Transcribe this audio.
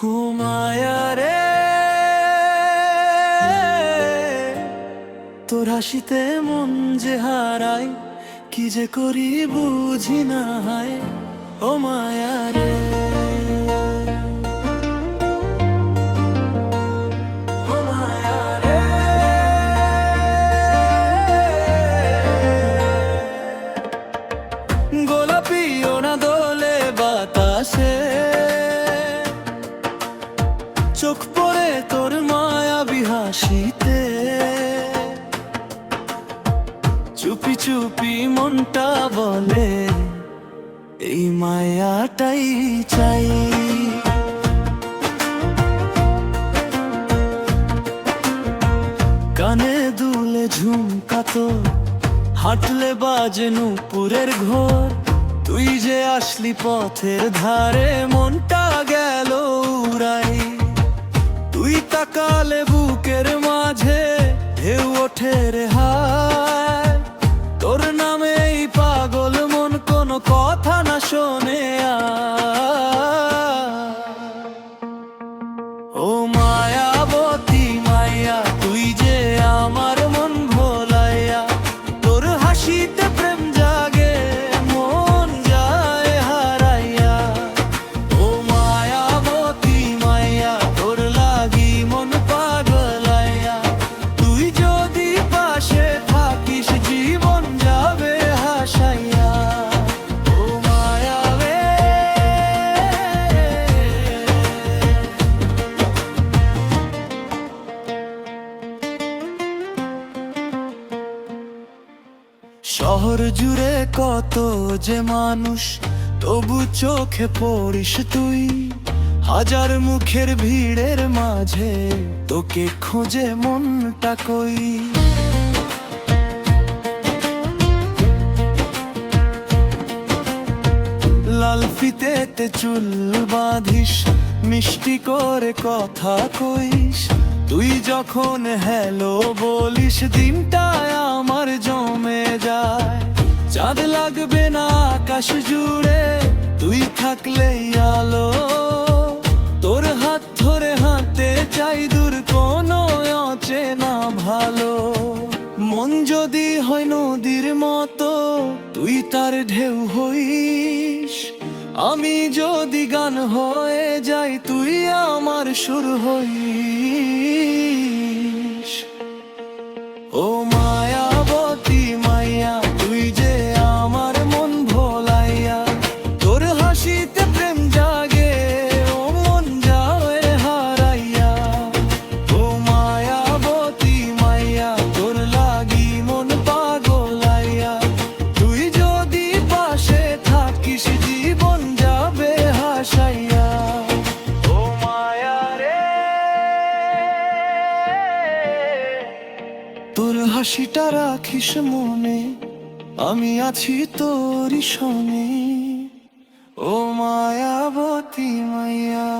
ও মায়া রে, তোর হাসিতে মন যে হারায়, কি যে করি বুঝি না হায়। ও মায়া রে, ও মায়া রে, গোলাপি ওনা দোলে বাতাসে, চোখ পড়ে তোর মায়াবী হাসিতে, চুপি চুপি মনটা বলে এই মায়াটাই চাই। কানে দুলে ঝুমকা তো, হাঁটলে বাজে নূপুরের ঘোর, তুই যে আসলি পথের ধারে মনটা গেল উড়াই। তুই তাকালে বুকের মাঝে ঢেউ ওঠে রে হায়, তোর নামেই পাগল মন কোনো কথা না শোনে ও মায়াবতী মাইয়া, তুই যে আমার মন ভোলাইয়া, তোর হাসিতে প্রেম জাগে মন যায় হারাইয়া। ও মায়াবতী মাইয়া, তোর লাগি মন পাগলাইয়া, তুই যদি পাশে থাকিস জীবন যাবে হাসাইয়া। ও মায়া রে, শহর জুড়ে কত যে মানুষ, তবু চোখে পড়িস তুই। হাজার মুখের ভিড়ের মাঝে তোকে খোঁজে মনটা কই। লাল ফিতেতে চুল বাঁধিস, মিষ্টি করে কথা কইস, তুই যখন হ্যালো বলিস দিনটায় আমার জমে যায়। চাঁদ লাগবে না আকাশ জুড়ে, তুই থাকলেই আলো, তোর হাত ধরে হাঁটতে চাই দূর কোনো অচেনা ভালো। মন যদি হয় নদীর মতো, তুই তার ঢেউ হইস, আমি যদি গান হয়ে যাই, তুই আমার সুর হইস। ও মায়াবতী মাইয়া, তুই যে আমার মন ভোলাইয়া, তোর হাসিতে প্রেম জাগে ও মন যাবে হারাইয়া। ও মায়াবতী মাইয়া, তোর লাগি মন পাগলাইয়া, তুই যদি পাশে থাকিস জীবন যাবে হাসাইয়া। ও মায়া রে, তোর হাসিটা রাখিস মনে, আমি আছি তোরই সনে। ও মায়াবতী মাইয়া।